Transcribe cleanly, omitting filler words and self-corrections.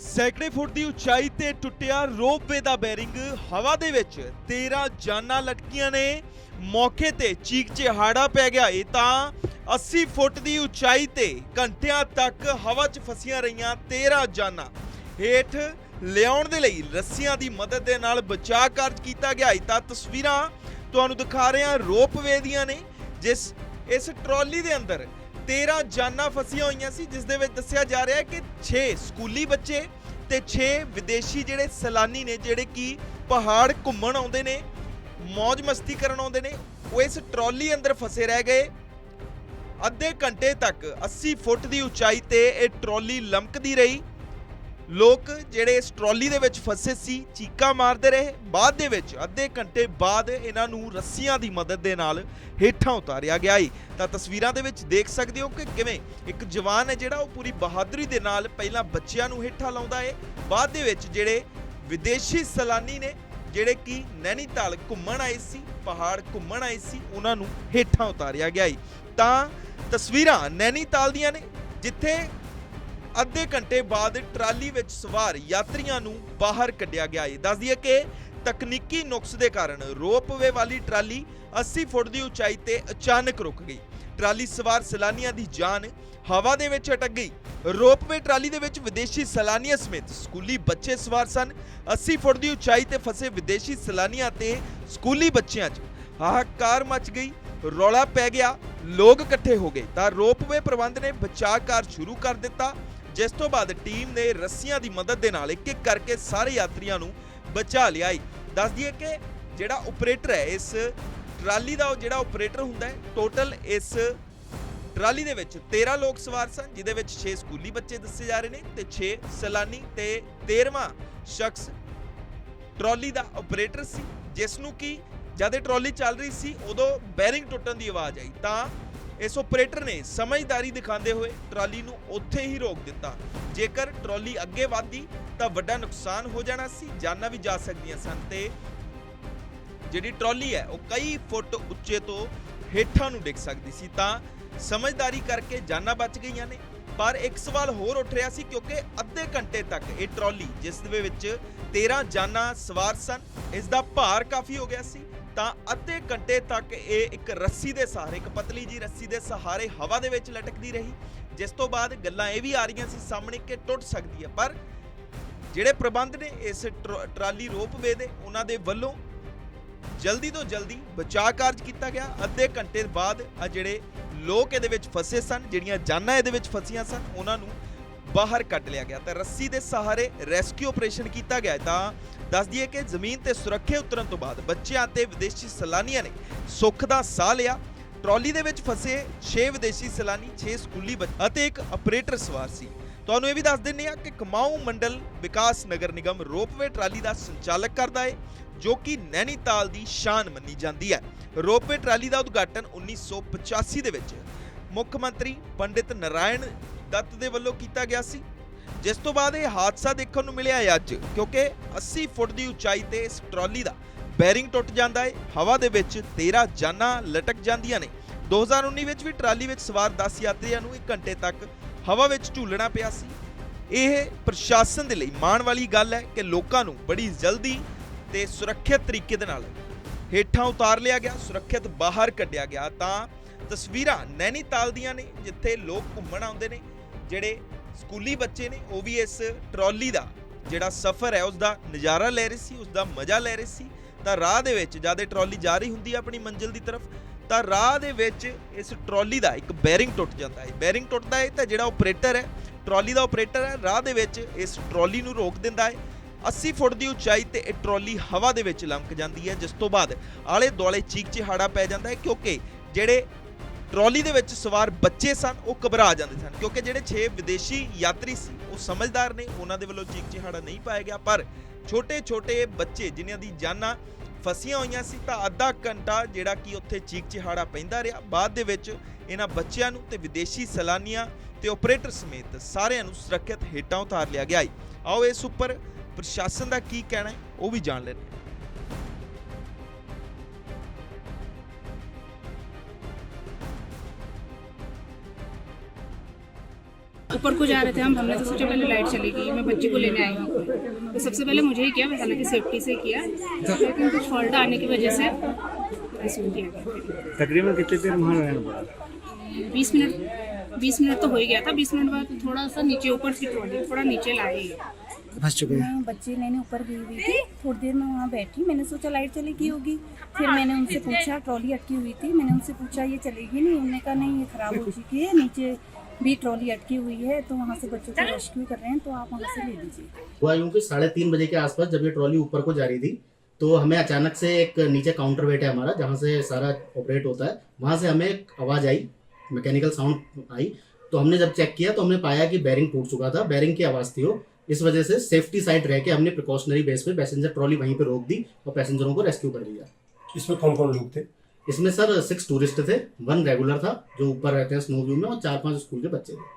सैकड़े foot की उचाई ते टुटिया रोपवे का बैरिंग हवा दे विच 13 जाना लटकियां ने। मौके ते चीक चिहाड़ा पै गया। ये तां 80 फुट की उचाई ते घंटियां तक हवा च फसियां रहियां 13 जाना हेठ लियाउण दे लई रस्सियां की मदद दे नाल बचाव कार्य किया गया। तां तस्वीरां तुहानूं दिखा रहे हैं रोपवे दियां ने, जिस इस ट्रॉली दे अंदर 13 जाना फसियां हुई सी, जिस दे विच दस्सिया जा रहा है कि 6 स्कूली बच्चे ते 6 विदेशी जिहड़े सैलानी ने, जिहड़े कि पहाड़ घुम्मण आउंदे ने, मौज मस्ती करन आउंदे ने, वो इस ट्रॉली अंदर फसे रह गए। अद्धे घंटे तक 80 फुट की उचाई ते यह ट्रॉली लमकदी रही। लोग ਜਿਹੜੇ ਇਸ ਟਰਾਲੀ ਦੇ ਵਿੱਚ ਫਸੇ ਸੀ ਚੀਕਾਂ ਮਾਰਦੇ ਰਹੇ। ਬਾਅਦ ਦੇ ਵਿੱਚ ਅੱਧੇ ਘੰਟੇ ਬਾਅਦ ਇਹਨਾਂ ਨੂੰ ਰੱਸੀਆਂ ਦੀ ਮਦਦ ਦੇ ਨਾਲ ਹੇਠਾਂ ਉਤਾਰਿਆ ਗਿਆ ਹੈ। ਤਾਂ ਤਸਵੀਰਾਂ ਦੇ ਵਿੱਚ ਦੇਖ ਸਕਦੇ ਹੋ ਕਿ ਕਿਵੇਂ ਇੱਕ ਜਵਾਨ ਹੈ ਜਿਹੜਾ ਉਹ ਪੂਰੀ ਬਹਾਦਰੀ ਦੇ ਨਾਲ ਪਹਿਲਾਂ ਬੱਚਿਆਂ ਨੂੰ ਹੇਠਾਂ ਲਾਉਂਦਾ ਹੈ। ਬਾਅਦ ਦੇ ਵਿੱਚ ਜਿਹੜੇ ਵਿਦੇਸ਼ੀ ਸੈਲਾਨੀ ਨੇ, ਜਿਹੜੇ ਕਿ ਨੈਨੀਤਾਲ ਘੁੰਮਣ ਆਏ ਸੀ, ਪਹਾੜ ਘੁੰਮਣ ਆਏ ਸੀ, ਉਹਨਾਂ ਨੂੰ ਹੇਠਾਂ ਉਤਾਰਿਆ ਗਿਆ ਹੈ। ਤਾਂ ਤਸਵੀਰਾਂ ਨੈਨੀਤਾਲ ਦੀਆਂ ਨੇ, ਜਿੱਥੇ ਅੱਧੇ ਘੰਟੇ ਬਾਅਦ ਟਰਾਲੀ ਵਿੱਚ ਸਵਾਰ ਯਾਤਰੀਆਂ ਨੂੰ ਬਾਹਰ ਕੱਢਿਆ ਗਿਆ ਹੈ। ਦੱਸ ਦਈਏ ਕਿ ਤਕਨੀਕੀ ਨੁਕਸ ਦੇ ਕਾਰਨ ਰੋਪਵੇ ਵਾਲੀ ਟਰਾਲੀ 80 ਫੁੱਟ ਦੀ ਉਚਾਈ ਤੇ ਅਚਾਨਕ ਰੁਕ ਗਈ। ਟਰਾਲੀ ਸਵਾਰ ਸੈਲਾਨੀਆਂ ਦੀ ਜਾਨ ਹਵਾ ਦੇ ਵਿੱਚ ਅਟਕ ਗਈ। ਰੋਪਵੇ ਟਰਾਲੀ ਦੇ ਵਿੱਚ ਵਿਦੇਸ਼ੀ ਸੈਲਾਨੀਆਂ ਸਮੇਤ ਸਕੂਲੀ ਬੱਚੇ ਸਵਾਰ ਸਨ। 80 ਫੁੱਟ ਦੀ ਉਚਾਈ ਤੇ ਫਸੇ ਵਿਦੇਸ਼ੀ ਸੈਲਾਨੀਆਂ ਤੇ ਸਕੂਲੀ ਬੱਚਿਆਂ 'ਚ ਹਾਹਾਕਾਰ ਮਚ ਗਈ, ਰੌਲਾ ਪੈ ਗਿਆ, ਲੋਕ ਇਕੱਠੇ ਹੋ ਗਏ। ਤਾਂ ਰੋਪਵੇ ਪ੍ਰਬੰਧ ਨੇ ਬਚਾਅ ਕਾਰਜ ਸ਼ੁਰੂ ਕਰ ਦਿੱਤਾ, ਜਿਸ ਤੋਂ ਬਾਅਦ ਟੀਮ ਨੇ ਰੱਸੀਆਂ ਦੀ ਮਦਦ ਦੇ ਨਾਲ ਇੱਕ ਇੱਕ ਕਰਕੇ ਸਾਰੇ ਯਾਤਰੀਆਂ ਨੂੰ ਬਚਾ ਲਿਆ। ਦੱਸ ਦਈਏ ਕਿ ਜਿਹੜਾ ਆਪਰੇਟਰ ਹੈ ਇਸ ਟਰਾਲੀ ਦਾ, ਉਹ ਜਿਹੜਾ ਆਪਰੇਟਰ ਹੁੰਦਾ ਹੈ, ਟੋਟਲ ਇਸ ਟਰਾਲੀ ਦੇ ਵਿੱਚ 13 ਲੋਕ ਸਵਾਰ ਸਨ, ਜਿਹਦੇ ਵਿੱਚ 6 ਸਕੂਲੀ ਬੱਚੇ ਦੱਸੇ ਜਾ ਰਹੇ ਨੇ ਤੇ 6 ਸੈਲਾਨੀ, ਤੇ 13ਵਾਂ ਸ਼ਖਸ ਟਰਾਲੀ ਦਾ ਆਪਰੇਟਰ ਸੀ, ਜਿਸ ਨੂੰ ਕਿ ਜਦ ਇਹ ਟਰਾਲੀ ਚੱਲ ਰਹੀ ਸੀ ਉਦੋਂ ਬੈਰਿੰਗ ਟੁੱਟਣ ਦੀ ਆਵਾਜ਼ ਆਈ। ਤਾਂ ਇਸ ਆਪਰੇਟਰ ਨੇ ਸਮਝਦਾਰੀ ਦਿਖਾਉਂਦੇ ਹੋਏ ਟਰਾਲੀ ਨੂੰ ਉੱਥੇ ਹੀ ਰੋਕ ਦਿੱਤਾ। ਜੇਕਰ ਟਰਾਲੀ ਅੱਗੇ ਵਧਦੀ ਤਾਂ ਵੱਡਾ ਨੁਕਸਾਨ ਹੋ ਜਾਣਾ ਸੀ, ਜਾਨਾਂ ਵੀ ਜਾ ਸਕਦੀਆਂ ਸਨ ਤੇ ਜਿਹੜੀ ਟਰਾਲੀ ਹੈ ਉਹ ਕਈ ਫੁੱਟ ਉੱਚੇ ਤੋਂ ਹੇਠਾਂ ਨੂੰ ਡਿੱਗ ਸਕਦੀ ਸੀ। ਤਾਂ ਸਮਝਦਾਰੀ ਕਰਕੇ ਜਾਨਾਂ ਬਚ ਗਈਆਂ ਨੇ। ਪਰ ਇੱਕ ਸਵਾਲ ਹੋਰ ਉੱਠ ਰਿਹਾ ਸੀ, ਕਿਉਂਕਿ ਅੱਧੇ ਘੰਟੇ ਤੱਕ ਇਹ ਟਰਾਲੀ, ਜਿਸ ਦੇ ਵਿੱਚ 13 ਜਾਨਾਂ ਸਵਾਰ ਸਨ, ਇਸ ਦਾ ਭਾਰ ਕਾਫੀ ਹੋ ਗਿਆ ਸੀ। ਤਾਂ ਅੱਧੇ ਘੰਟੇ ਤੱਕ ਇਹ ਇੱਕ ਰੱਸੀ ਦੇ ਸਹਾਰੇ, ਇੱਕ ਪਤਲੀ ਜੀ ਰੱਸੀ ਦੇ ਸਹਾਰੇ ਹਵਾ ਦੇ ਵਿੱਚ ਲਟਕਦੀ ਰਹੀ, ਜਿਸ ਤੋਂ ਬਾਅਦ ਗੱਲਾਂ ਇਹ ਵੀ ਆ ਰਹੀਆਂ ਸੀ ਸਾਹਮਣੇ ਕਿ ਟੁੱਟ ਸਕਦੀ ਹੈ। ਪਰ ਜਿਹੜੇ ਪ੍ਰਬੰਧ ਨੇ ਇਸ ਟਰਾਲੀ ਰੋਪਵੇ ਦੇ, ਉਹਨਾਂ ਦੇ ਵੱਲੋਂ ਜਲਦੀ ਤੋਂ ਜਲਦੀ ਬਚਾਅ ਕਾਰਜ ਕੀਤਾ ਗਿਆ। ਅੱਧੇ ਘੰਟੇ ਬਾਅਦ ਆ ਜਿਹੜੇ ਲੋਕ ਇਹਦੇ ਵਿੱਚ ਫਸੇ ਸਨ, ਜਿਹੜੀਆਂ ਜਾਨਾਂ ਇਹਦੇ ਵਿੱਚ ਫਸੀਆਂ ਸਨ, ਉਹਨਾਂ ਨੂੰ ਬਾਹਰ ਕੱਢ ਲਿਆ ਗਿਆ ਤਾਂ ਰੱਸੀ ਦੇ ਸਹਾਰੇ ਰੈਸਕਿਊ ਆਪਰੇਸ਼ਨ ਕੀਤਾ ਗਿਆ। ਤਾਂ ਦੱਸ ਦਈਏ ਕਿ ਜ਼ਮੀਨ ਤੇ ਸੁਰੱਖਿਆ ਉਤਰਨ ਤੋਂ ਬਾਅਦ ਬੱਚਿਆਂ ਤੇ ਵਿਦੇਸ਼ੀ ਸੈਲਾਨੀਆਂ ਨੇ ਸੁੱਖ ਦਾ ਸਾਹ ਲਿਆ। ਟਰਾਲੀ ਦੇ ਵਿੱਚ ਫਸੇ 6 ਵਿਦੇਸ਼ੀ ਸੈਲਾਨੀ, 6 ਸਕੂਲੀ ਬੱਚੇ ਅਤੇ ਇੱਕ ਆਪਰੇਟਰ ਸਵਾਰ ਸੀ। ਤੁਹਾਨੂੰ ਇਹ ਵੀ ਦੱਸ ਦਿੰਦੇ ਹਾਂ ਕਿ ਕਮਾਊ ਮੰਡਲ ਵਿਕਾਸ ਨਗਰ ਨਿਗਮ ਰੋਪਵੇ ਟਰਾਲੀ ਦਾ ਸੰਚਾਲਕ ਕਰਦਾ ਹੈ, ਜੋ ਕਿ ਨੈਨੀਤਾਲ ਦੀ ਸ਼ਾਨ ਮੰਨੀ ਜਾਂਦੀ ਹੈ। ਰੋਪਵੇ ਟਰਾਲੀ ਦਾ ਉਦਘਾਟਨ 1985 ਦੇ ਵਿੱਚ ਮੁੱਖ ਮੰਤਰੀ ਪੰਡਿਤ ਨਾਰਾਇਣ ਦੱਤ ਦੇ ਵੱਲੋਂ ਕੀਤਾ ਗਿਆ ਸੀ, ਜਿਸ ਤੋਂ ਬਾਅਦ ਇਹ ਹਾਦਸਾ ਦੇਖਣ ਨੂੰ ਮਿਲਿਆ ਹੈ ਅੱਜ, ਕਿਉਂਕਿ 80 ਫੁੱਟ ਦੀ ਉਚਾਈ ਤੇ ਇਸ ਟਰਾਲੀ ਦਾ ਬੈਰਿੰਗ ਟੁੱਟ ਜਾਂਦਾ ਹੈ। ਹਵਾ ਦੇ ਵਿੱਚ 13 ਜਾਨਾਂ ਲਟਕ ਜਾਂਦੀਆਂ ਨੇ। 2019 ਵਿੱਚ ਵੀ ਟਰਾਲੀ ਵਿੱਚ ਸਵਾਰ 10 ਯਾਤਰੀਆਂ ਨੂੰ 1 ਘੰਟੇ ਤੱਕ ਹਵਾ ਵਿੱਚ ਝੂਲਣਾ ਪਿਆ ਸੀ। ਇਹ ਪ੍ਰਸ਼ਾਸਨ ਦੇ ਲਈ ਮਾਣ ਵਾਲੀ ਗੱਲ ਹੈ ਕਿ ਲੋਕਾਂ ਨੂੰ ਬੜੀ ਜਲਦੀ ਤੇ ਸੁਰੱਖਿਅਤ ਤਰੀਕੇ ਦੇ ਨਾਲ ਹੇਠਾਂ ਉਤਾਰ ਲਿਆ ਗਿਆ, ਸੁਰੱਖਿਅਤ ਬਾਹਰ ਕੱਢਿਆ ਗਿਆ। ਤਾਂ ਤਸਵੀਰਾਂ ਨੈਨੀਤਾਲ ਦੀਆਂ ਨੇ, ਜਿੱਥੇ ਲੋਕ ਘੁੰਮਣ ਆਉਂਦੇ ਨੇ, ਜਿਹੜੇ ਸਕੂਲੀ ਬੱਚੇ ਨੇ, ਉਹ ਵੀ ਇਸ ਟਰਾਲੀ ਦਾ ਜਿਹੜਾ ਸਫ਼ਰ ਹੈ ਉਸ ਦਾ ਨਜ਼ਾਰਾ ਲੈ ਰਹੇ ਸੀ, ਉਸ ਦਾ ਮਜ਼ਾ ਲੈ ਰਹੇ ਸੀ। ਤਾਂ ਰਾਹ ਦੇ ਵਿੱਚ ਜਦ ਇਹ ਟਰਾਲੀ ਜਾ ਰਹੀ ਹੁੰਦੀ ਹੈ ਆਪਣੀ ਮੰਜ਼ਿਲ ਦੀ ਤਰਫ, ਤਾਂ ਰਾਹ ਦੇ ਵਿੱਚ ਇਸ ਟਰਾਲੀ ਦਾ ਇੱਕ ਬੈਰਿੰਗ ਟੁੱਟ ਜਾਂਦਾ ਹੈ। ਬੈਰਿੰਗ ਟੁੱਟਦਾ ਹੈ ਤਾਂ ਜਿਹੜਾ ਆਪਰੇਟਰ ਹੈ, ਟਰਾਲੀ ਦਾ ਆਪਰੇਟਰ ਹੈ, ਰਾਹ ਦੇ ਵਿੱਚ ਇਸ ਟਰਾਲੀ ਨੂੰ ਰੋਕ ਦਿੰਦਾ ਹੈ। 80 ਫੁੱਟ ਦੀ ਉਚਾਈ ਤੇ ਇਹ ਟਰਾਲੀ ਹਵਾ ਦੇ ਵਿੱਚ ਲਮਕ ਜਾਂਦੀ ਹੈ, ਜਿਸ ਤੋਂ ਬਾਅਦ ਆਲੇ ਦੁਆਲੇ ਚੀਕ ਚਿਹਾੜਾ ਪੈ ਜਾਂਦਾ ਹੈ, ਕਿਉਂਕਿ ਜਿਹੜੇ ਟਰਾਲੀ ਦੇ ਵਿੱਚ ਸਵਾਰ ਬੱਚੇ ਸਨ ਉਹ ਘਬਰਾ ਜਾਂਦੇ ਸਨ, ਕਿਉਂਕਿ ਜਿਹੜੇ 6 ਵਿਦੇਸ਼ੀ ਯਾਤਰੀ ਸੀ ਉਹ ਸਮਝਦਾਰ ਨੇ, ਉਹਨਾਂ ਦੇ ਵੱਲੋਂ ਚੀਕ ਚਿਹਾੜਾ ਨਹੀਂ ਪਾਇਆ ਗਿਆ। ਪਰ ਛੋਟੇ ਛੋਟੇ ਬੱਚੇ ਜਿਨ੍ਹਾਂ ਦੀ ਜਾਨਾਂ ਫਸੀਆਂ ਹੋਈਆਂ ਸੀ, ਤਾਂ ਅੱਧਾ ਘੰਟਾ ਜਿਹੜਾ ਕਿ ਉੱਥੇ ਚੀਕ ਚਿਹਾੜਾ ਪੈਂਦਾ ਰਿਹਾ। ਬਾਅਦ ਦੇ ਵਿੱਚ ਇਹਨਾਂ ਬੱਚਿਆਂ ਨੂੰ ਤੇ ਵਿਦੇਸ਼ੀ ਸੈਲਾਨੀਆਂ ਤੇ ਆਪਰੇਟਰ ਸਮੇਤ ਸਾਰਿਆਂ ਨੂੰ ਸੁਰੱਖਿਅਤ ਹੇਠਾਂ ਉਤਾਰ ਲਿਆ ਗਿਆ। ਆਓ ਇਸ ਉੱਪਰ ਪ੍ਰਸ਼ਾਸਨ ਦਾ ਕੀ ਕਹਿਣਾ ਹੈ ਉਹ ਵੀ ਜਾਣ ਲੈਂਦੇ ਹਾਂ। ऊपर को जा रहे थे हमने तो सोचा पहले लाइट चलेगी, मैं बच्चे को लेने आई हूँ तो सबसे पहले मुझे ही किया, हालांकि सेफ्टी से किया, लेकिन कुछ फॉल्ट आने की वजह से रेस्क्यू किया गया। तकरीबन कितनी देर वहाँ रहना पड़ा? 20 मिनट तो हो ही गया था। 20 मिनट बाद थोड़ा सा नीचे, ऊपर की ट्रॉली थोड़ा नीचे लाई। फंस चुके हैं। मैं बच्चे लेने ऊपर गई हुई थी, थोड़ी देर में वहाँ बैठी, मैंने सोचा लाइट चलेगी होगी, फिर मैंने उनसे पूछा, ट्रॉली अटकी हुई थी, मैंने उनसे पूछा ये चलेगी नहीं, उन्होंने कहा नहीं ये ख़राब हो चुकी है, नीचे भी ट्रॉली अटकी हुई है, तो वहाँ से बच्चों को रेस्क्यू कर रहे हैं, तो आप वहाँ से ले लीजिए। हुआ यूं कि 3:30 बजे के आसपास जब ये ट्रॉली ऊपर को जा रही थी तो हमें अचानक से एक नीचे काउंटर वेट है हमारा जहाँ से सारा ऑपरेट होता है, वहाँ से हमें एक आवाज़ आई, मैकेनिकल साउंड आई। तो हमने जब चेक किया तो हमने पाया कि बैरिंग टूट चुका था, बैरिंग की आवाज़ थी वो। इस वजह से सेफ्टी साइड रह के हमने प्रिकॉशनरी बेस पे पैसेंजर ट्रॉली वहीं पे रोक दी और पैसेंजरों को रेस्क्यू कर लिया। इसमें कौन कौन लोग थे? इसमें सर 6 टूरिस्ट थे, 1 रेगुलर था जो ऊपर रहते हैं स्नो व्यू में, और 4-5 स्कूल के बच्चे थे।